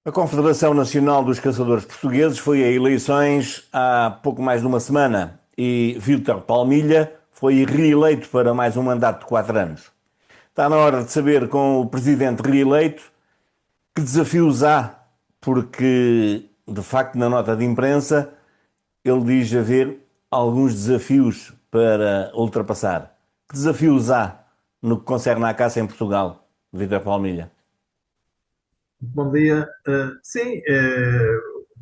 A Confederação Nacional dos Caçadores Portugueses foi a eleições há pouco mais de uma semana e Vítor Palmilha foi reeleito para mais um mandato de 4 anos. Está na hora de saber com o presidente reeleito que desafios há, porque de facto na nota de imprensa ele diz haver alguns desafios para ultrapassar. Que desafios há no que concerne à caça em Portugal, Vítor Palmilha? Bom dia. Sim,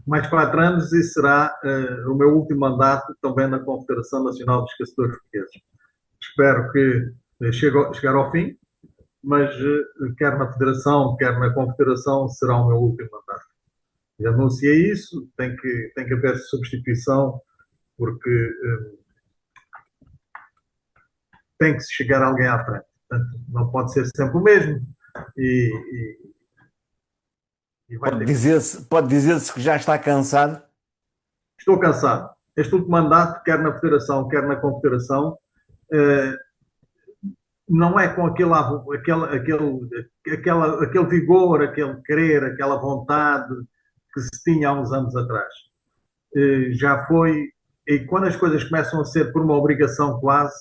mais 4 anos e será o meu último mandato também na Confederação Nacional dos Caçadores Portugueses. Espero que chegar ao fim, mas quer na Federação, quer na Confederação, será o meu último mandato. Já anunciei isso, tem que haver substituição, porque tem que se chegar alguém à frente. Portanto, não pode ser sempre o mesmo e, e, e vai Pode ter que. dizer-se, pode dizer-se que já está cansado. Estou cansado. Este último mandato, quer na Federação, quer na Confederação, eh, não é com aquele vigor, aquele querer, aquela vontade que se tinha há uns anos atrás. Já foi, e quando as coisas começam a ser por uma obrigação quase,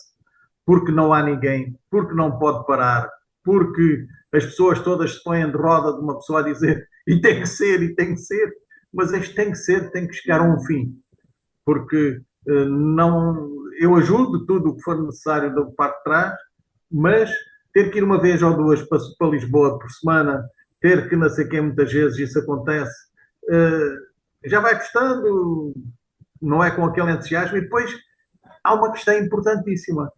porque não há ninguém, porque não pode parar, porque as pessoas todas se põem de roda de uma pessoa a dizer e tem que ser, e tem que ser, mas este tem que ser, tem que chegar a um fim, porque não, eu ajudo tudo o que for necessário da parte de trás, mas ter que ir uma vez ou duas para Lisboa por semana, ter que não sei quem muitas vezes isso acontece, já vai custando, não é com aquele entusiasmo. E depois há uma questão importantíssima,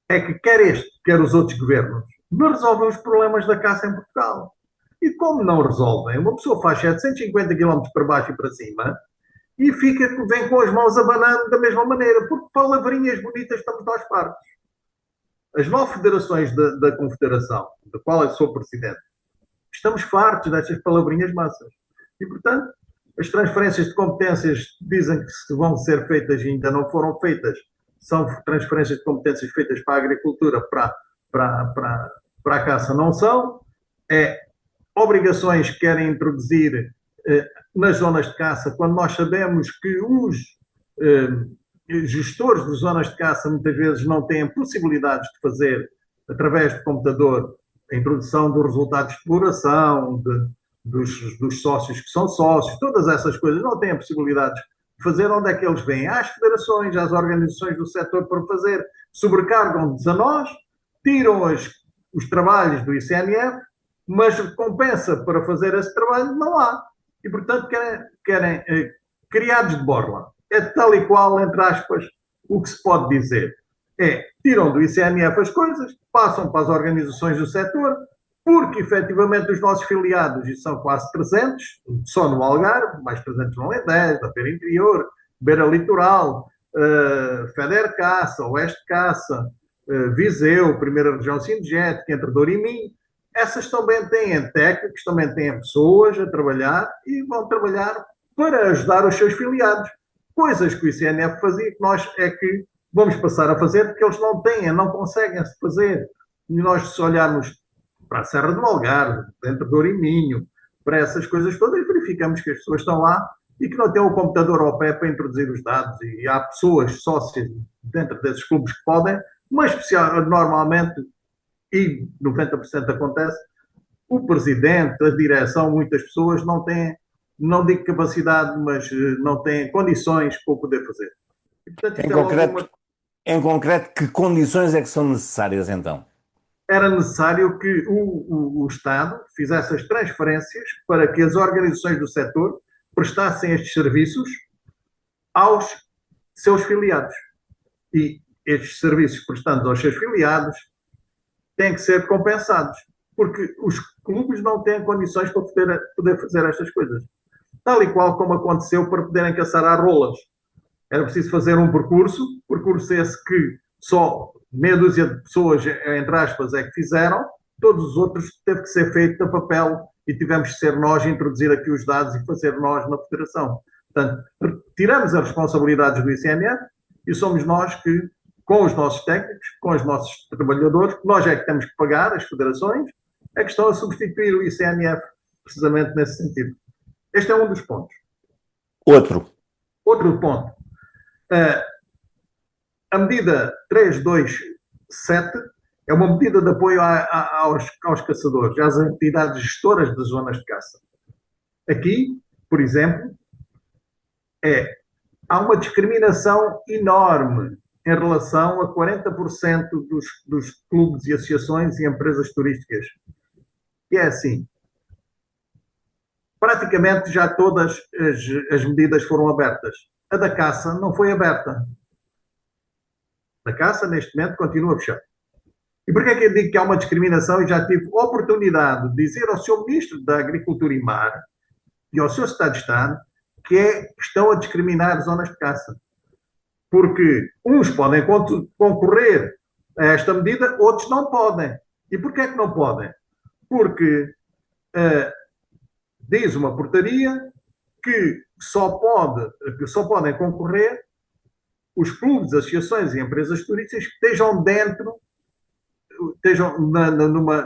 é que quer este, quer os outros governos, não resolvem os problemas da caça em Portugal. E como não resolvem, uma pessoa faz 750 quilómetros para baixo e para cima e vem com as mãos abanando da mesma maneira, porque palavrinhas bonitas estamos nós fartos. As 9 federações da Confederação, da qual eu sou presidente, estamos fartos destas palavrinhas massas. E, portanto, as transferências de competências dizem que vão ser feitas e ainda não foram feitas, são transferências de competências feitas para a agricultura, para a caça, não são. É obrigações que querem introduzir nas zonas de caça, quando nós sabemos que os gestores de zonas de caça muitas vezes não têm possibilidades de fazer, através do computador, a introdução dos resultados de exploração, dos sócios que são sócios, todas essas coisas não têm possibilidades de fazer. Onde é que eles vêm? Às federações, às organizações do setor para fazer, sobrecargam-nos a nós, tiram os trabalhos do ICNF, mas compensa para fazer esse trabalho não há. E, portanto, querem criados de borla. É tal e qual, entre aspas, o que se pode dizer. Tiram do ICNF as coisas, passam para as organizações do setor, porque efetivamente os nossos filiados, e são quase 300, só no Algarve, mais 300 no Alentejo, da Beira Interior, Beira Litoral, Feder Caça, Oeste Caça, Viseu, Primeira Região Sindjet, Entre Douro e Minho, essas também têm técnicos, também têm pessoas a trabalhar e vão trabalhar para ajudar os seus filiados. Coisas que o ICNF fazia, que nós é que vamos passar a fazer, porque eles não têm, não conseguem se fazer. E nós, se olharmos para a Serra do Algarve, dentro do Minho, para essas coisas todas, verificamos que as pessoas estão lá e que não têm o computador ao pé para introduzir os dados. E há pessoas sócias dentro desses clubes que podem, mas normalmente, e 90% acontece, o presidente, a direção, muitas pessoas não têm, não digo capacidade, mas não têm condições para o poder fazer. E, portanto, Em isto é logo concreto, uma. em concreto, que condições é que são necessárias então? Era necessário que o Estado fizesse as transferências para que as organizações do setor prestassem estes serviços aos seus filiados. E estes serviços prestados aos seus filiados têm que ser compensados, porque os clubes não têm condições para poder fazer estas coisas. Tal e qual como aconteceu para poderem caçar às rolas. Era preciso fazer um percurso esse que só meia dúzia de pessoas, entre aspas, é que fizeram, todos os outros teve que ser feito a papel e tivemos que ser nós a introduzir aqui os dados e fazer nós na federação. Portanto, tiramos as responsabilidades do ICNF e somos nós que, com os nossos técnicos, com os nossos trabalhadores, nós é que temos que pagar as federações, é que estão a substituir o ICNF precisamente nesse sentido. Este é um dos pontos. Outro. Outro ponto. A medida 327 é uma medida de apoio aos caçadores, às entidades gestoras de zonas de caça. Aqui, por exemplo, há uma discriminação enorme em relação a 40% dos clubes e associações e empresas turísticas. Que é assim, praticamente já todas as medidas foram abertas. A da caça não foi aberta. A caça, neste momento, continua fechada. E porquê é que eu digo que há uma discriminação e já tive oportunidade de dizer ao Sr. Ministro da Agricultura e Mar e ao Sr. Secretário de Estado que estão a discriminar zonas de caça. Porque uns podem concorrer a esta medida, outros não podem. E porquê é que não podem? Porque diz uma portaria que só podem concorrer os clubes, associações e empresas turísticas que estejam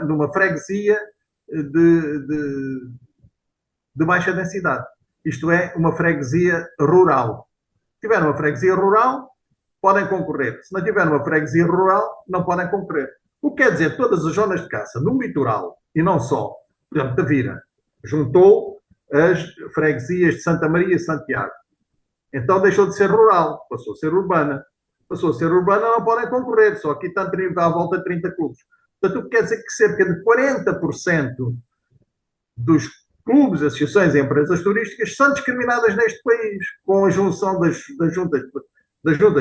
numa freguesia de baixa densidade. Isto é, uma freguesia rural. Se tiver uma freguesia rural, podem concorrer. Se não tiver uma freguesia rural, não podem concorrer. O que quer dizer, todas as zonas de caça no litoral, e não só, por exemplo, Tavira, juntou as freguesias de Santa Maria e Santiago. Então deixou de ser rural, passou a ser urbana. Passou a ser urbana, não podem concorrer, só aqui está à volta de 30 clubes. Portanto, o que quer dizer que cerca de 40% dos clubes, associações e empresas turísticas são discriminadas neste país, com a junção das juntas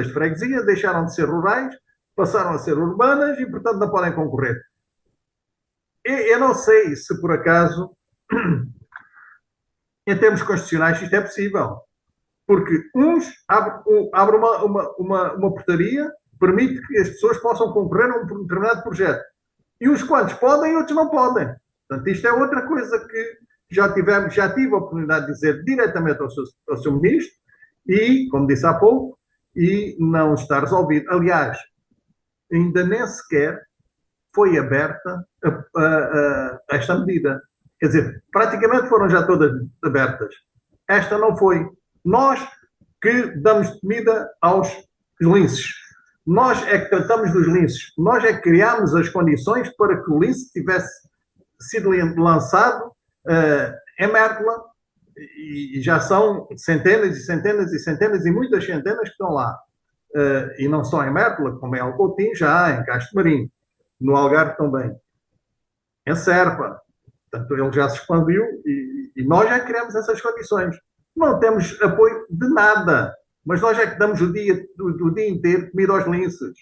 de freguesia, deixaram de ser rurais, passaram a ser urbanas e, portanto, não podem concorrer. Eu não sei se, por acaso, em termos constitucionais, isto é possível. Porque uns abrem uma portaria, permite que as pessoas possam concorrer a um determinado projeto. E uns quantos podem e outros não podem. Portanto, isto é outra coisa que já tive a oportunidade de dizer diretamente ao seu ministro e, como disse há pouco, e não está resolvido. Aliás, ainda nem sequer foi aberta esta medida. Quer dizer, praticamente foram já todas abertas. Esta não foi. Nós que damos comida aos linces. Nós é que tratamos dos linces. Nós é que criámos as condições para que o lince tivesse sido lançado em Mértola e já são centenas e centenas e centenas e muitas centenas que estão lá. E não só em Mértola, como em Alcoutim, já há, em Castro Marinho, no Algarve também. Em Serpa. Portanto, ele já se expandiu e nós já criamos essas condições. Não temos apoio de nada, mas nós é que damos o dia inteiro comida aos linces,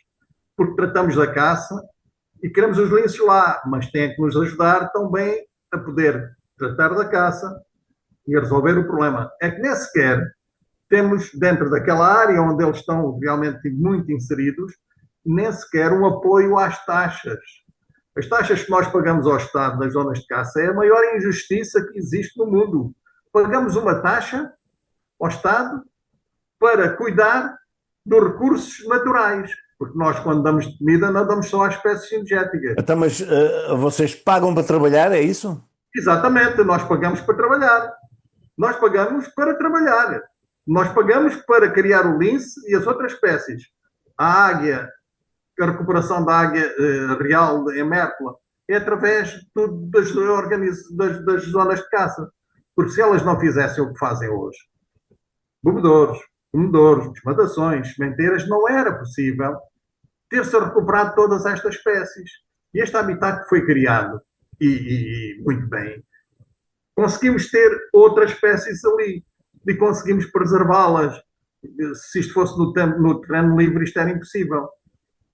porque tratamos da caça e queremos os linces lá, mas têm que nos ajudar também a poder tratar da caça e a resolver o problema. É que nem sequer temos, dentro daquela área onde eles estão realmente muito inseridos, nem sequer um apoio às taxas. As taxas que nós pagamos ao Estado das zonas de caça é a maior injustiça que existe no mundo. Pagamos uma taxa ao Estado para cuidar dos recursos naturais. Porque nós, quando damos comida, não damos só às espécies cinegéticas. Então, mas vocês pagam para trabalhar, é isso? Exatamente, nós pagamos para trabalhar. Nós pagamos para trabalhar. Nós pagamos para criar o lince e as outras espécies. A águia, a recuperação da águia real em Mértola, é através das zonas de caça. Porque se elas não fizessem o que fazem hoje, bebedouros, comedouros, desmatações, sementeiras, não era possível ter-se recuperado todas estas espécies. E este habitat que foi criado, e muito bem, conseguimos ter outras espécies ali e conseguimos preservá-las. Se isto fosse no terreno livre, isto era impossível.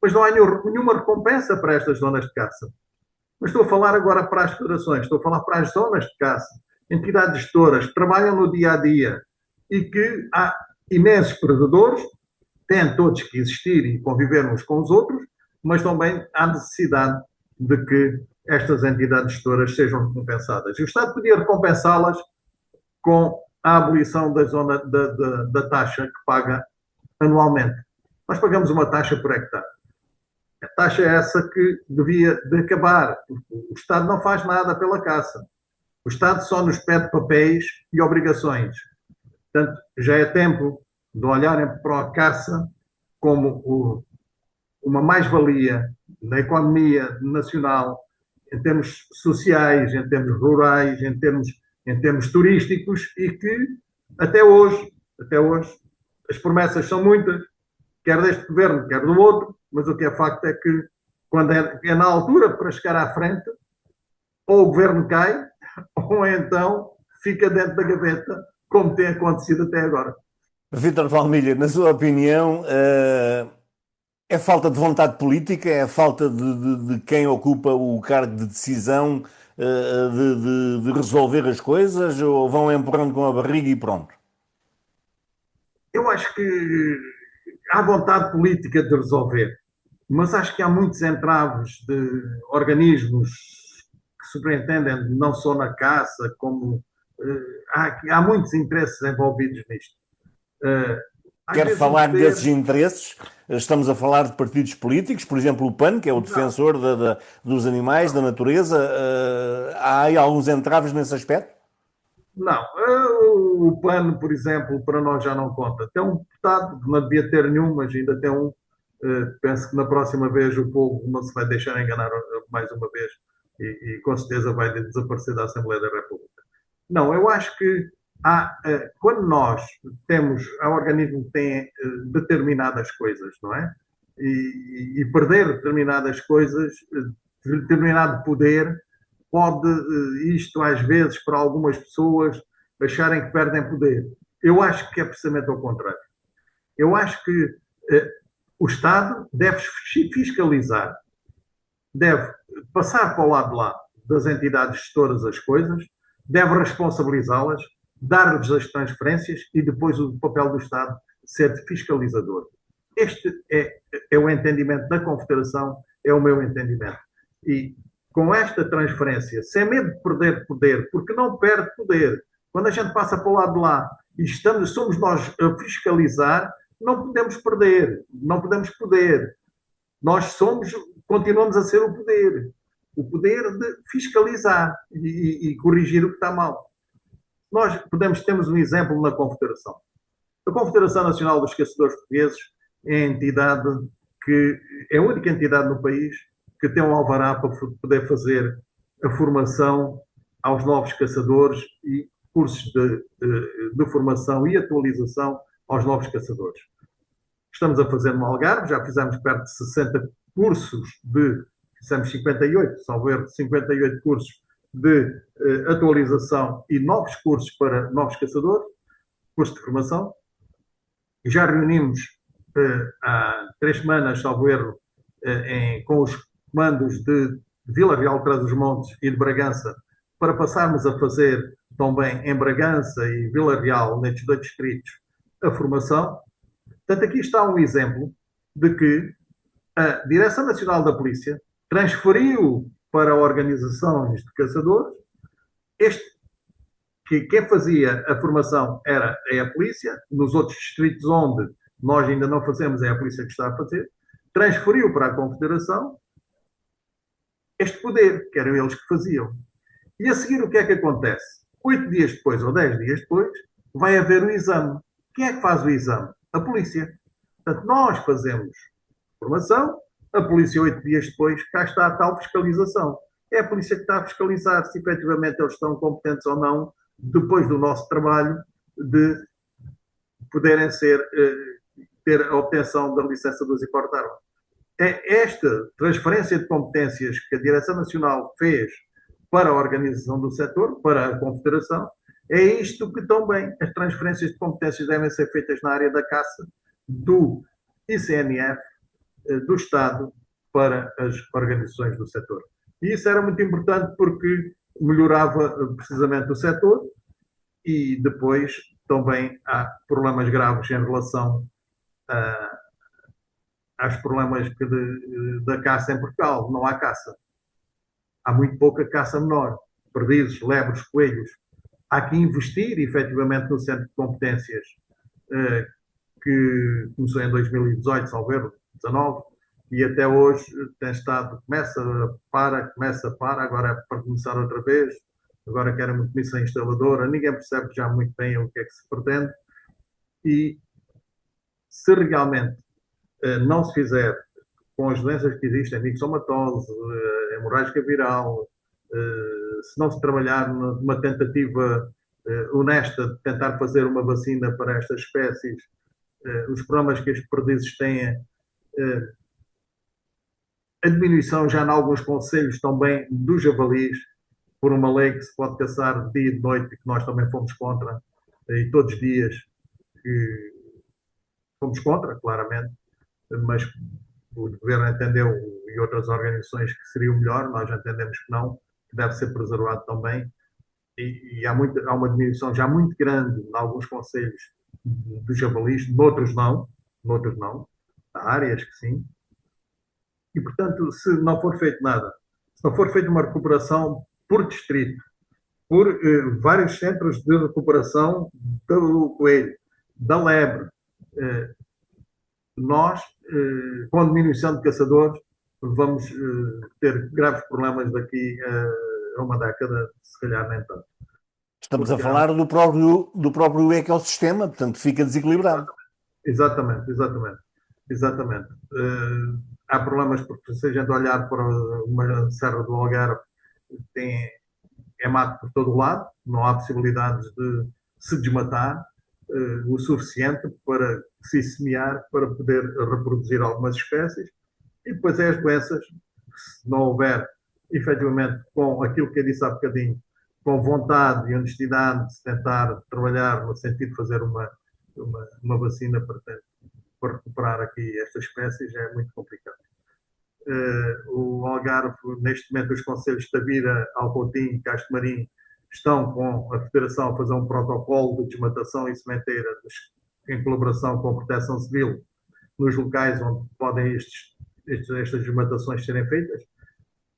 Mas não há nenhuma recompensa para estas zonas de caça. Mas estou a falar agora para as federações, estou a falar para as zonas de caça, entidades gestoras que trabalham no dia a dia e que há imensos predadores, têm todos que existir e conviver uns com os outros, mas também há necessidade de que estas entidades gestoras sejam recompensadas. E o Estado podia recompensá-las com a abolição da taxa que paga anualmente. Nós pagamos uma taxa por hectare. A taxa é essa que devia de acabar. O Estado não faz nada pela caça. O Estado só nos pede papéis e obrigações. Portanto, já é tempo de olharem para a caça como uma mais-valia na economia nacional, em termos sociais, em termos rurais, em termos turísticos, e que até hoje, as promessas são muitas, quer deste governo, quer do outro, mas o que é facto é que, quando é na altura para chegar à frente, ou o governo cai, ou então fica dentro da gaveta, como tem acontecido até agora. Vítor Palmilha, na sua opinião, é falta de vontade política, é falta de quem ocupa o cargo de decisão, de resolver as coisas, ou vão empurrando com a barriga e pronto? Eu acho que há vontade política de resolver, mas acho que há muitos entraves de organismos que superintendem não só na caça, como há muitos interesses envolvidos nisto. Uh, Às Quer vezes o falar desses poder. interesses? Estamos a falar de partidos políticos, por exemplo, o PAN, que é o Não, defensor dos animais, da não, natureza. Há aí alguns entraves nesse aspecto? não. O PAN, por exemplo, para nós já não conta. Tem um deputado que não devia ter nenhum, mas ainda tem um. Penso que na próxima vez o povo não se vai deixar enganar mais uma vez e com certeza vai desaparecer da Assembleia da República. Não, eu acho que quando nós temos, há organismo que tem determinadas coisas, não é? E perder determinadas coisas, determinado poder, pode isto às vezes para algumas pessoas acharem que perdem poder. Eu acho que é precisamente ao contrário. Eu acho que o Estado deve fiscalizar, deve passar para o lado de lá das entidades gestoras as coisas, deve responsabilizá-las, dar-lhes as transferências e depois o papel do Estado ser de fiscalizador. Este é o entendimento da Confederação, é o meu entendimento. E com esta transferência, sem medo de perder poder, porque não perde poder, quando a gente passa para o lado de lá e somos nós a fiscalizar, não podemos perder, não podemos poder. Nós continuamos a ser o poder de fiscalizar e corrigir o que está mal. Nós temos um exemplo na Confederação. A Confederação Nacional dos Caçadores Portugueses é a entidade que é a única entidade no país que tem um alvará para poder fazer a formação aos novos caçadores e cursos de formação e atualização aos novos caçadores. Estamos a fazer no Algarve, já fizemos perto de 60 cursos fizemos 58, salvo erro, 58 cursos de atualização e novos cursos para novos caçadores, cursos de formação. Já reunimos há 3 semanas, salvo erro, com os comandos de Vila Real de Trás-os-Montes e de Bragança, para passarmos a fazer também em Bragança e Vila Real, nestes 2 distritos, a formação. Portanto, aqui está um exemplo de que a Direção Nacional da Polícia transferiu para organizações de caçadores que quem fazia a formação é a polícia, nos outros distritos onde nós ainda não fazemos, é a polícia que está a fazer, transferiu para a Confederação este poder, que eram eles que faziam. E a seguir o que é que acontece? 8 dias depois ou 10 dias depois, vai haver o exame. Quem é que faz o exame? A polícia. Portanto, nós fazemos formação, a polícia 8 dias depois, cá está a tal fiscalização. É a polícia que está a fiscalizar se efetivamente eles estão competentes ou não, depois do nosso trabalho de poderem ter a obtenção da licença de uso e porte de arma. É esta transferência de competências que a Direção Nacional fez para a organização do setor, para a Confederação, é isto que também as transferências de competências devem ser feitas na área da caça, do ICNF, do Estado, para as organizações do setor. E isso era muito importante porque melhorava precisamente o setor e depois também há problemas graves em relação aos problemas da caça em Portugal. Não há caça. Há muito pouca caça menor. Perdizes, lebres, coelhos. Há que investir efetivamente no Centro de Competências que começou em 2018, salvo erro, 19, e até hoje tem estado, começa, para, agora é para começar outra vez. agora querem uma comissão instaladora, ninguém percebe já muito bem o que é que se pretende, e se realmente não se fizer com as doenças que existem, mixomatose, hemorrágica viral, se não se trabalhar numa tentativa honesta de tentar fazer uma vacina para estas espécies, os problemas que estes perdizes têm, a diminuição já em alguns conselhos também dos javalis, por uma lei que se pode caçar de dia e de noite, e que nós também fomos contra, e todos os dias que fomos contra, claramente, mas o governo entendeu, e outras organizações, que seria o melhor, nós entendemos que não, que deve ser preservado também, e há uma diminuição já muito grande em alguns conselhos dos javalis, noutros não, há áreas que sim, e portanto, se não for feito nada, se não for feita uma recuperação por distrito, por vários centros de recuperação do coelho, da lebre, nós, com a diminuição de caçadores, vamos ter graves problemas daqui a uma década, se calhar nem tanto. Estamos a falar do próprio ecossistema, portanto fica desequilibrado. Exatamente, exatamente, exatamente. Há problemas porque se a gente olhar para uma serra do Algarve, tem, é mato por todo o lado, não há possibilidades de se desmatar o suficiente para se semear, para poder reproduzir algumas espécies. E depois é as doenças, se não houver, efetivamente, com aquilo que eu disse há bocadinho, com vontade e honestidade de se tentar trabalhar no sentido de fazer uma vacina para recuperar aqui estas espécies, é muito complicado. O Algarve, neste momento, os conselhos de Tavira, Alcotim, Castro Marim, estão com a Federação a fazer um protocolo de desmatação e sementeira em colaboração com a Proteção Civil nos locais onde podem estas desmatações serem feitas,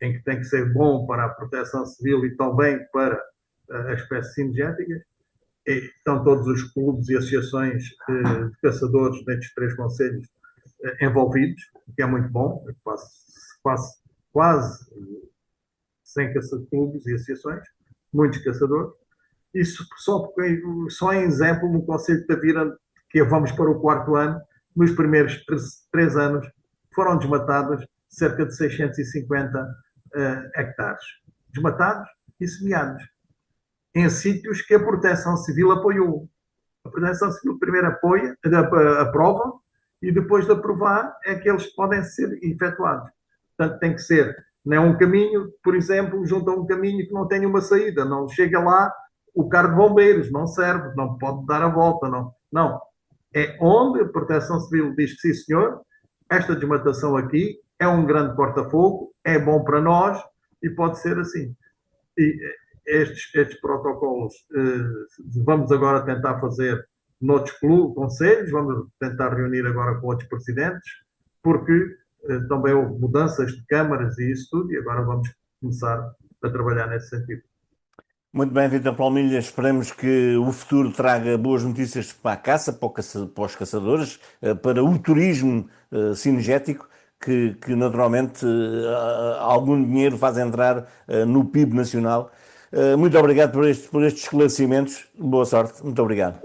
em que tem que ser bom para a Proteção Civil e também para as espécies cinegéticas. E estão todos os clubes e associações de caçadores destes três conselhos envolvidos, o que é muito bom, quase 100 clubes e associações, muitos caçadores. Isso só em exemplo, no Conselho de Tavira, que vamos para o quarto ano, nos primeiros 3 anos, foram desmatados cerca de 650 hectares. Desmatados e semeados. Em sítios que a Proteção Civil apoiou. A Proteção Civil primeiro aprova e depois de aprovar é que eles podem ser efetuados. Portanto, tem que ser, não é um caminho, por exemplo, junto a um caminho que não tem uma saída, não chega lá o carro de bombeiros, não serve, não pode dar a volta, não. É onde a Proteção Civil diz que sim, senhor, esta desmatação aqui é um grande corta-fogo, é bom para nós e pode ser assim. E estes protocolos vamos agora tentar fazer noutros conselhos, vamos tentar reunir agora com outros presidentes, porque também houve mudanças de câmaras e isso tudo, e agora vamos começar a trabalhar nesse sentido. Muito bem, Vítor Palmilha, esperamos que o futuro traga boas notícias para a caça, para os caçadores, para o turismo cinegético, que naturalmente algum dinheiro faz entrar no PIB nacional. Muito obrigado por estes esclarecimentos. Boa sorte. Muito obrigado.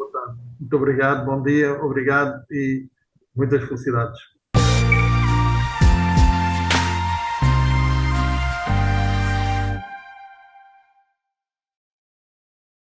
Muito obrigado, bom dia, obrigado e muitas felicidades.